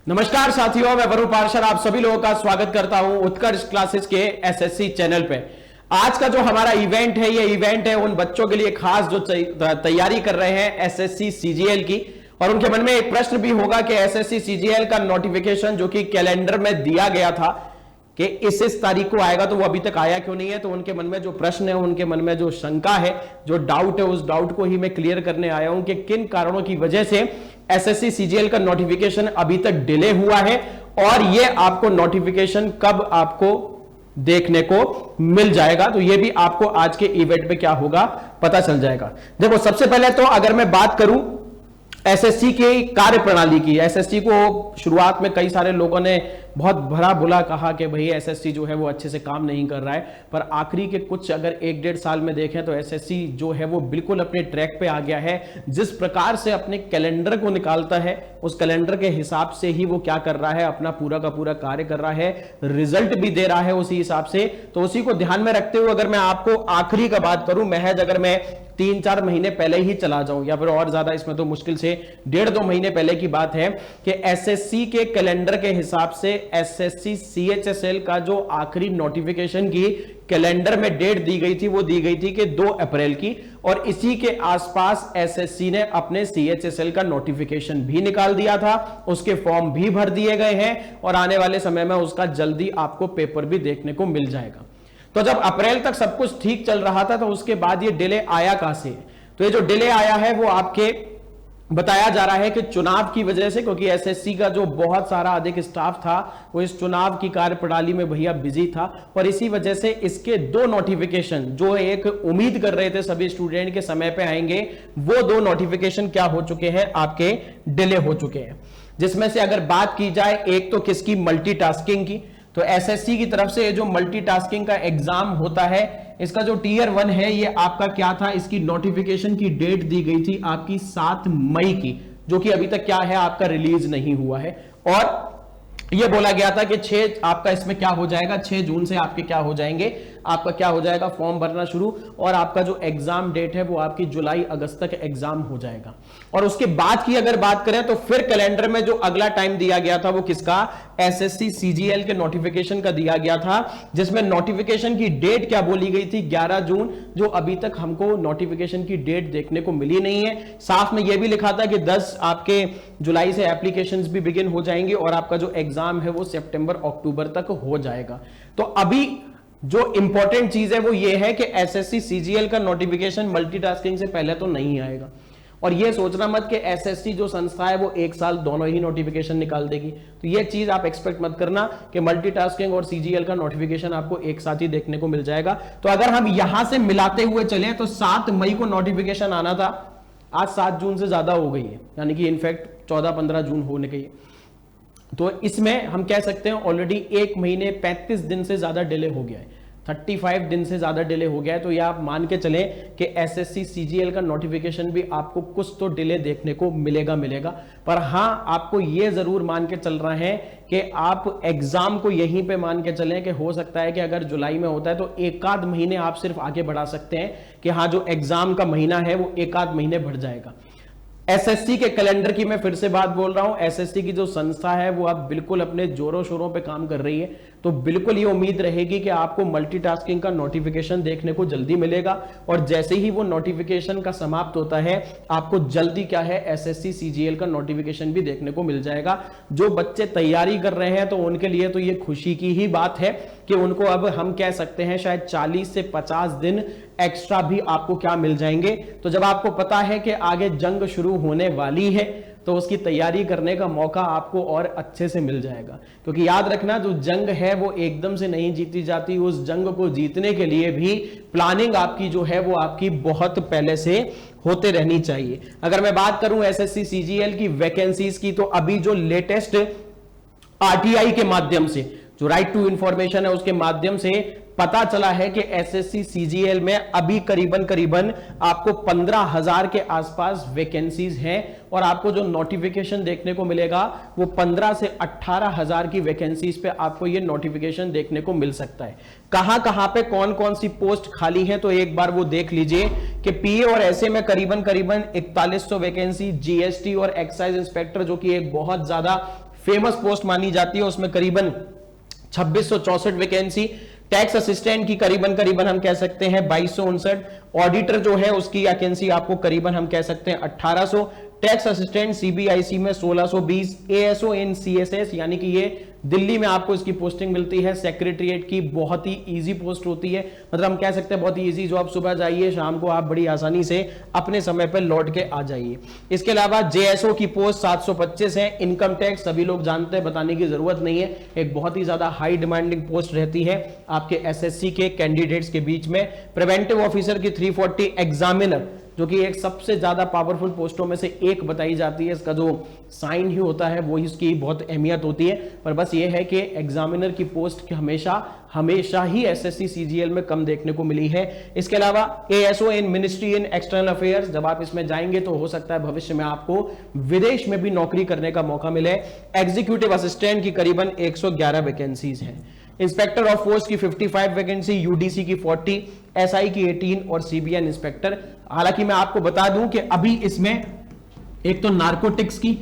नमस्कार साथियों, मैं वरुण पार्षद आप सभी लोगों का स्वागत करता हूं उत्कर्ष क्लासेस के एसएससी चैनल पे। आज का जो हमारा इवेंट है, ये इवेंट है उन बच्चों के लिए खास जो तैयारी कर रहे हैं एसएससी सीजीएल की, और उनके मन में एक प्रश्न भी होगा कि एसएससी सीजीएल का नोटिफिकेशन जो कि कैलेंडर में दिया गया था कि इस तारीख को आएगा, तो वो अभी तक आया क्यों नहीं है। तो उनके मन में जो प्रश्न है, उनके मन में जो शंका है, जो डाउट है, उस डाउट को ही मैं क्लियर करने आया हूं कि किन कारणों की वजह से एसएससी सीजीएल का नोटिफिकेशन अभी तक डिले हुआ है और ये आपको नोटिफिकेशन कब आपको देखने को मिल जाएगा। तो ये भी आपको आज के इवेंट में क्या होगा पता चल जाएगा। देखो, सबसे पहले तो अगर मैं बात करूं एसएससी की कार्य प्रणाली की, एसएससी को शुरुआत में कई सारे लोगों ने बहुत भला बुला कहा कि भाई एसएससी जो है वो अच्छे से काम नहीं कर रहा है, पर आखिरी के कुछ अगर 1-1.5 साल में देखें तो एसएससी जो है वो बिल्कुल अपने ट्रैक पे आ गया है। जिस प्रकार से अपने कैलेंडर को निकालता है, उस कैलेंडर के हिसाब से ही वो क्या कर रहा है, अपना पूरा का पूरा कार्य कर रहा है, रिजल्ट भी दे रहा है उसी हिसाब से। तो उसी को ध्यान में रखते हुए अगर मैं आपको आखिरी का बात करूं, महज अगर मैं 3-4 महीने पहले ही चला जाऊं या फिर और ज्यादा, इसमें तो मुश्किल से 1.5-2 महीने पहले की बात है कि एसएससी के कैलेंडर के हिसाब से एसएससी सीएचएसएल का जो आखिरी नोटिफिकेशन की कैलेंडर में डेट दी गई थी, वो दी गई थी कि 2 अप्रैल की, और इसी के आसपास एसएससी ने अपने सीएचएसएल का नोटिफिकेशन भी निकाल दिया था, उसके फॉर्म भी भर दिए गए हैं और आने वाले समय में उसका जल्दी आपको पेपर भी देखने को मिल जाएगा। तो जब अप्रैल तक सब कुछ ठीक चल रहा था, तो उसके बाद ये डिले आया कहां से? तो ये जो डिले आया है वो आपके बताया जा रहा है कि चुनाव की वजह से, क्योंकि एसएससी का जो बहुत सारा अधिक स्टाफ था वो इस चुनाव की कार्यप्रणाली में भैया बिजी था, और इसी वजह से इसके 2 नोटिफिकेशन जो एक उम्मीद कर रहे थे सभी स्टूडेंट के समय पे आएंगे, वो 2 नोटिफिकेशन क्या हो चुके हैं, आपके डिले हो चुके हैं। जिसमें से अगर बात की जाए, एक तो किसकी, मल्टीटास्किंग की। तो एसएससी की तरफ से जो मल्टीटास्किंग का एग्जाम होता है, इसका जो टीयर 1 है, ये आपका क्या था, इसकी नोटिफिकेशन की डेट दी गई थी आपकी 7 मई की, जो कि अभी तक क्या है, आपका रिलीज नहीं हुआ है। और ये बोला गया था कि 6 आपका इसमें क्या हो जाएगा, 6 जून से आपके क्या हो जाएंगे, आपका क्या हो जाएगा, फॉर्म भरना शुरू, और आपका जो एग्जाम डेट है वो आपकी जुलाई अगस्त तक एग्जाम हो जाएगा। और उसके बाद की अगर बात करें तो फिर कैलेंडर में जो अगला टाइम दिया गया था वो किसका, एसएससी सीजीएल के नोटिफिकेशन का दिया गया था, जिसमें नोटिफिकेशन की डेट क्या बोली गई थी, 11 जून, जो अभी तक हमको नोटिफिकेशन की डेट देखने को मिली नहीं है। साथ में यह भी लिखा था कि 10 आपके जुलाई से एप्लीकेशंस भी बिगिन हो जाएंगे और आपका जो एग्जाम है वो सितंबर अक्टूबर तक हो जाएगा। तो अभी जो इंपॉर्टेंट चीज है वो ये है कि एसएससी सीजीएल का नोटिफिकेशन मल्टीटास्किंग से पहले तो नहीं आएगा, और ये सोचना मत कि एसएससी जो संस्था है वो 1 साल दोनों ही नोटिफिकेशन निकाल देगी। तो ये चीज आप एक्सपेक्ट मत करना कि मल्टीटास्किंग और सीजीएल का नोटिफिकेशन आपको एक साथ ही देखने को मिल जाएगा। तो अगर हम यहां से मिलाते हुए चले तो 7 मई को नोटिफिकेशन आना था, आज 7 जून से ज्यादा हो गई है, यानी कि इनफैक्ट 14-15 जून होने गई है। तो इसमें हम कह सकते हैं ऑलरेडी 1 महीने 35 दिन से ज्यादा डिले हो गया है, 35 दिन से ज्यादा डिले हो गया है। तो ये आप मान के चले कि एसएससी सीजीएल का नोटिफिकेशन भी आपको कुछ तो डिले देखने को मिलेगा। पर हां, आपको ये जरूर मान के चल रहा है कि आप एग्जाम को यहीं पे मान के चलें कि हो सकता है कि अगर जुलाई में होता है तो 1-आध महीने आप सिर्फ आगे बढ़ा सकते हैं कि हाँ, जो एग्जाम का महीना है वो 1-आध महीने बढ़ जाएगा। एसएससी के कैलेंडर की मैं फिर से बात बोल रहा हूं, एसएससी की जो संस्था है वो अब बिल्कुल अपने जोरों शोरों पे काम कर रही है। तो बिल्कुल ये उम्मीद रहेगी कि आपको मल्टीटास्किंग का नोटिफिकेशन देखने को जल्दी मिलेगा, और जैसे ही वो नोटिफिकेशन का समाप्त होता है आपको जल्दी क्या है, एसएससी सीजीएल का नोटिफिकेशन भी देखने को मिल जाएगा। जो बच्चे तैयारी कर रहे हैं तो उनके लिए तो ये खुशी की ही बात है कि उनको अब हम कह सकते हैं शायद 40 से 50 दिन एक्स्ट्रा भी आपको क्या मिल जाएंगे। तो जब आपको पता है कि आगे जंग शुरू होने वाली है तो उसकी तैयारी करने का मौका आपको और अच्छे से मिल जाएगा, क्योंकि याद रखना, जो जंग है वो एकदम से नहीं जीती जाती। उस जंग को जीतने के लिए भी प्लानिंग आपकी जो है वो आपकी बहुत पहले से होते रहनी चाहिए। अगर मैं बात करूं एसएससी सीजीएल की वैकेंसीज की, तो अभी जो लेटेस्ट आरटीआई के माध्यम से, जो राइट टू इंफॉर्मेशन है, उसके माध्यम से पता चला है कि एसएससी सीजीएल में अभी करीबन आपको 15,000 के आसपास वैकेंसीज हैं, और आपको जो नोटिफिकेशन देखने को मिलेगा वो 15 से 18,000 की वैकेंसीज पे आपको ये नोटिफिकेशन देखने को मिल सकता है। कहां पे कौन कौन सी पोस्ट खाली है तो एक बार वो देख लीजिए कि पीए और एसए में करीबन 4100 वैकेंसी, जीएसटी और एक्साइज इंस्पेक्टर जो कि एक बहुत ज्यादा फेमस पोस्ट मानी जाती है, उसमें करीबन 2664 वैकेंसी, टैक्स असिस्टेंट की करीबन हम कह सकते हैं 2259, ऑडिटर जो है उसकी वैकेंसी आपको करीबन हम कह सकते हैं 1800, टैक्स असिस्टेंट सीबीआईसी में 1620, एएसओ इन सीएसएस यानी कि ये दिल्ली में आपको इसकी पोस्टिंग मिलती है, सेक्रेटरीट की बहुत ही इजी पोस्ट होती है, मतलब हम कह सकते हैं बहुत ही इजी, जो आप सुबह जाइए शाम को आप बड़ी आसानी से अपने समय पर लौट के आ जाइए। इसके अलावा जेएसओ की पोस्ट 725 है, इनकम टैक्स सभी लोग जानते हैं, बताने की जरूरत नहीं है, एक बहुत ही ज्यादा हाई डिमांडिंग पोस्ट रहती है आपके एसएससी के कैंडिडेट्स के बीच में। प्रिवेंटिव ऑफिसर की 340, एग्जामिनर जो कि एक सबसे ज्यादा पावरफुल पोस्टों में से एक बताई जाती है, इसका जो साइन ही होता है वो इसकी बहुत अहमियत होती है, पर बस ये है कि एग्जामिनर की पोस्ट हमेशा ही एसएससी सीजीएल में कम देखने को मिली है। इसके अलावा एएसओ इन मिनिस्ट्री इन एक्सटर्नल अफेयर्स, जब आप इसमें जाएंगे तो हो सकता है भविष्य में आपको विदेश में भी नौकरी करने का मौका मिले। एग्जीक्यूटिव असिस्टेंट की करीबन 111 वैकेंसीज हैं। इंस्पेक्टर ऑफ फोर्स की 55 वैकेंसी, यूडीसी की 40, एसआई की 18 और सीबीआई इंस्पेक्टर। हालांकि मैं आपको बता दूं कि अभी इसमें एक तो नारकोटिक्स की,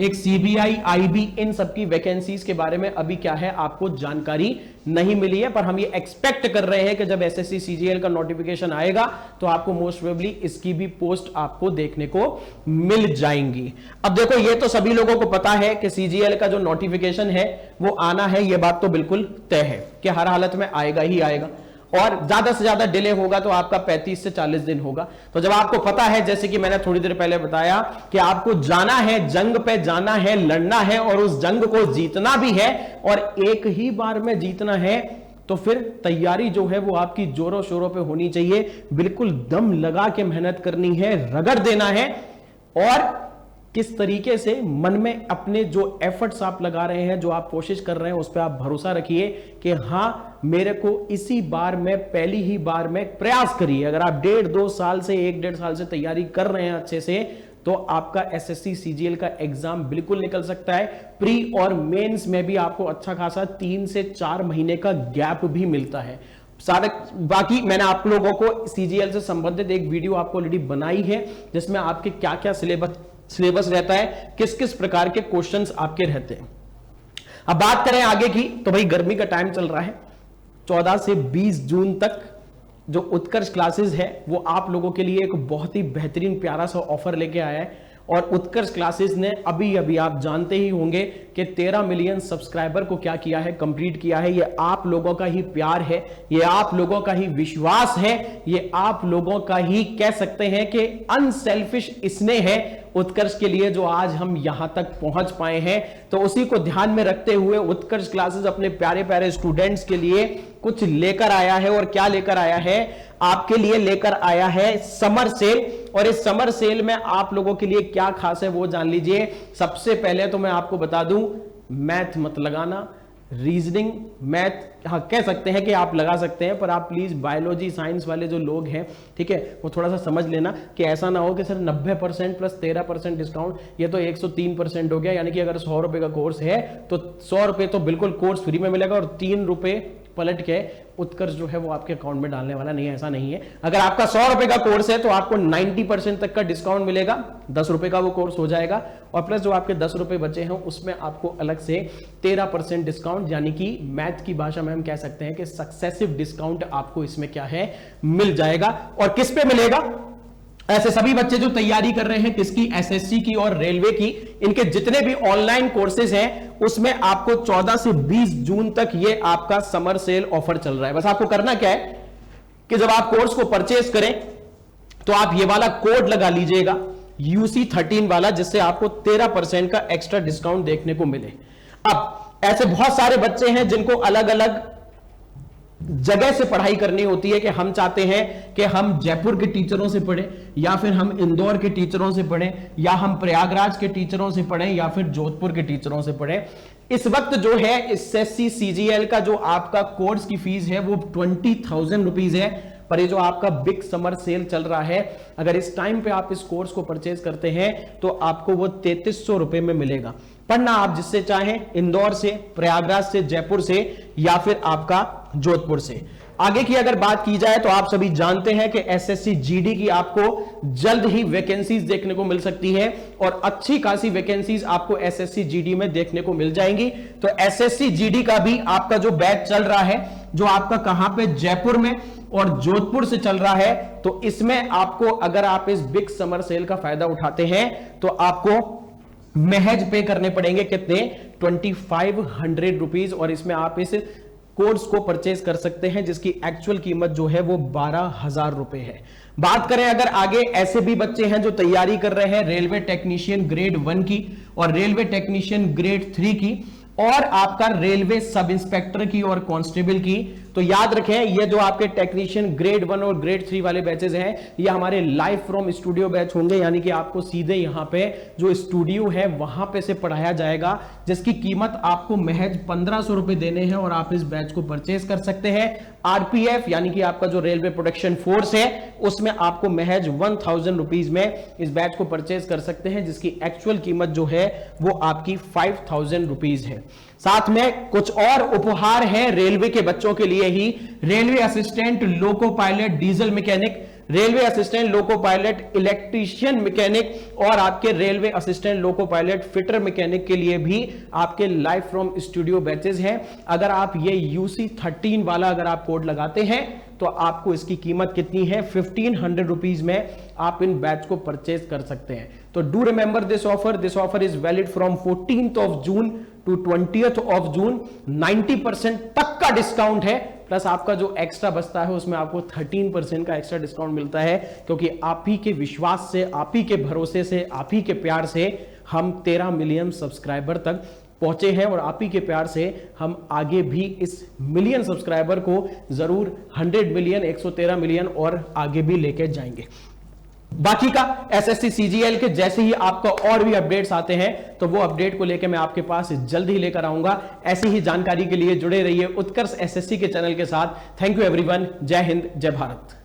एक सीबीआई, आईबी, इन सबकी वैकेंसीज के बारे में अभी क्या है आपको जानकारी नहीं मिली है, पर हम ये एक्सपेक्ट कर रहे हैं कि जब एसएससी सीजीएल का नोटिफिकेशन आएगा तो आपको मोस्ट प्रोबेबली इसकी भी पोस्ट आपको देखने को मिल जाएंगी। अब देखो ये तो सभी लोगों को पता है कि सीजीएल का जो नोटिफिकेशन है वो आना है, ये बात तो बिल्कुल तय है कि हर हालत में आएगा ही आएगा, और ज्यादा से ज्यादा डिले होगा तो आपका 35 से 40 दिन होगा। तो जब आपको पता है, जैसे कि मैंने थोड़ी देर पहले बताया कि आपको जाना है, जंग पे जाना है, लड़ना है और उस जंग को जीतना भी है और एक ही बार में जीतना है, तो फिर तैयारी जो है वो आपकी जोरों शोरों पे होनी चाहिए, बिल्कुल दम लगा के मेहनत करनी है, रगड़ देना है। और किस तरीके से मन में अपने जो एफर्ट्स आप लगा रहे हैं, जो आप कोशिश कर रहे हैं, उस पर आप भरोसा रखिए कि हाँ मेरे को इसी बार में, पहली ही बार में प्रयास करिए। अगर आप 1.5-2 साल से 1-1.5 साल से तैयारी कर रहे हैं अच्छे से, तो आपका एसएससी सीजीएल का एग्जाम बिल्कुल निकल सकता है। प्री और मेंस में भी आपको अच्छा खासा 3 से 4 महीने का गैप भी मिलता है। सारे बाकी मैंने आप लोगों को सीजीएल से संबंधित एक वीडियो आपको ऑलरेडी बनाई है, जिसमें आपके क्या क्या सिलेबस रहता है, किस किस प्रकार के क्वेश्चंस आपके रहते हैं। अब बात करें आगे की, तो भाई गर्मी का टाइम चल रहा है, 14 से 20 जून तक जो उत्कर्ष क्लासेस है वो आप लोगों के लिए एक बहुत ही बेहतरीन प्यारा सा ऑफर लेके आया है। और उत्कर्ष क्लासेस ने अभी आप जानते ही होंगे कि 13 मिलियन सब्सक्राइबर को क्या किया है, कंप्लीट किया है। ये आप लोगों का ही प्यार है, ये आप लोगों का ही विश्वास है, ये आप लोगों का ही कह सकते हैं कि अनसेल्फिश स्नेह है उत्कर्ष के लिए, जो आज हम यहां तक पहुंच पाए हैं। तो उसी को ध्यान में रखते हुए उत्कर्ष क्लासेस अपने प्यारे प्यारे स्टूडेंट्स के लिए कुछ लेकर आया है। और क्या लेकर आया है? आपके लिए लेकर आया है समर सेल। और इस समर सेल में आप लोगों के लिए क्या खास है वो जान लीजिए। सबसे पहले तो मैं आपको बता दूं, मैथ मत लगाना, रीजनिंग मैथ हाँ कह सकते हैं कि आप लगा सकते हैं, पर आप प्लीज बायोलॉजी साइंस वाले जो लोग हैं, ठीक है, वो थोड़ा सा समझ लेना कि ऐसा ना हो कि सर 90% प्लस 13% डिस्काउंट, ये तो 103% हो गया। यानी कि अगर 100 रुपए का कोर्स है तो 100 रुपए तो बिल्कुल कोर्स फ्री में मिलेगा और 3 रुपए पलट के उत्कर्ष जो है वो आपके अकाउंट में डालने वाला नहीं है, ऐसा नहीं है। अगर आपका 100 रुपए का कोर्स है तो आपको 90% तक का डिस्काउंट मिलेगा, 10 रुपए का वो कोर्स हो जाएगा। और प्लस जो आपके 10 रुपए बचे हैं उसमें आपको अलग से 13% डिस्काउंट, यानी कि मैथ की भाषा में हम कह सकते हैं कि सक्सेसिव डिस्काउंट आपको इसमें क्या है मिल जाएगा। और किस पे मिलेगा? ऐसे सभी बच्चे जो तैयारी कर रहे हैं किसकी, एसएससी की और रेलवे की, इनके जितने भी ऑनलाइन कोर्सेज हैं उसमें आपको 14 से 20 जून तक ये आपका समर सेल ऑफर चल रहा है। बस आपको करना क्या है कि जब आप कोर्स को परचेज करें तो आप ये वाला कोड लगा लीजिएगा UC13 वाला, जिससे आपको 13% का एक्स्ट्रा डिस्काउंट देखने को मिले। अब ऐसे बहुत सारे बच्चे हैं जिनको अलग अलग जगह से पढ़ाई करनी होती है कि हम चाहते हैं कि हम जयपुर के टीचरों से पढ़ें, या फिर हम इंदौर के टीचरों से पढ़ें, या हम प्रयागराज के टीचरों से पढ़ें, या फिर जोधपुर के टीचरों से पढ़ें। इस वक्त जो है एसएससी सीजीएल का जो आपका कोर्स की फीस है वो 20,000 रुपीज है। पर ये जो आपका बिग समर सेल चल रहा है, अगर इस टाइम पे आप इस कोर्स को परचेज करते हैं तो आपको वो 3300 रुपए में मिलेगा। पढ़ना आप जिससे चाहें, इंदौर से, प्रयागराज से, जयपुर से, या फिर आपका जोधपुर से। आगे की अगर बात की जाए तो आप सभी जानते हैं कि एसएससी जीडी की आपको जल्द ही वैकेंसीज देखने को मिल सकती है और अच्छी खासी वैकेंसीज आपको एसएससी जीडी में देखने को मिल जाएंगी। तो एसएससी जीडी का भी आपका जो बैच चल रहा है, जो आपका कहां पे, जयपुर में और जोधपुर से चल रहा है, तो इसमें आपको अगर आप इस बिग समर सेल का फायदा उठाते हैं तो आपको महज पे करने पड़ेंगे कितने, 2500 रुपीज, और इसमें आप इस कोर्स को परचेज कर सकते हैं जिसकी एक्चुअल कीमत जो है वो 12,000 रुपए है। बात करें अगर आगे, ऐसे भी बच्चे हैं जो तैयारी कर रहे हैं रेलवे टेक्नीशियन ग्रेड 1 की और रेलवे टेक्नीशियन ग्रेड 3 की और आपका रेलवे सब इंस्पेक्टर की और कांस्टेबल की, तो याद रखें ये जो आपके टेक्नीशियन ग्रेड 1 और ग्रेड 3 वाले बैचेस हैं ये हमारे लाइव फ्रॉम स्टूडियो बैच होंगे, यानी कि आपको सीधे यहां पे जो स्टूडियो है वहां पे से पढ़ाया जाएगा, जिसकी कीमत आपको महज 1500 रुपए देने हैं और आप इस बैच को परचेज कर सकते हैं। आरपीएफ यानी कि आपका जो रेलवे प्रोटेक्शन फोर्स है उसमें आपको महज 1000 रुपीज में इस बैच को परचेज कर सकते हैं, जिसकी एक्चुअल कीमत जो है वो आपकी 5000 रुपीज है। साथ में कुछ और उपहार हैं रेलवे के बच्चों के लिए ही, railway assistant, loco pilot, diesel mechanic, railway assistant, loco pilot, electrician mechanic और आपके railway assistant, loco pilot, fitter mechanic के लिए भी आपके लाइव फ्रॉम स्टूडियो बैचेस हैं। अगर आप ये UC 13 वाला अगर आप कोड लगाते हैं तो आपको इसकी कीमत कितनी है, 1500 रुपीज में आप इन बैच को परचेज कर सकते हैं। तो do remember this offer is valid from 14th of June to 20th of June। 90% तक का डिस्काउंट है, प्लस आपका जो एक्स्ट्रा बचता है उसमें आपको 13% का एक्स्ट्रा डिस्काउंट मिलता है, क्योंकि आप ही के विश्वास से, आप ही के भरोसे से, आप ही के प्यार से हम 13 मिलियन सब्सक्राइबर तक पहुंचे हैं और आप ही के प्यार से हम आगे भी इस मिलियन सब्सक्राइबर को जरूर 100 मिलियन, 113 मिलियन और आगे भी लेके जाएंगे। बाकी का एसएससी सीजीएल के जैसे ही आपका और भी अपडेट्स आते हैं तो वो अपडेट को लेकर मैं आपके पास जल्द ही लेकर आऊंगा। ऐसी ही जानकारी के लिए जुड़े रहिए उत्कर्ष एसएससी के चैनल के साथ। Thank you everyone. जय हिंद, जय भारत।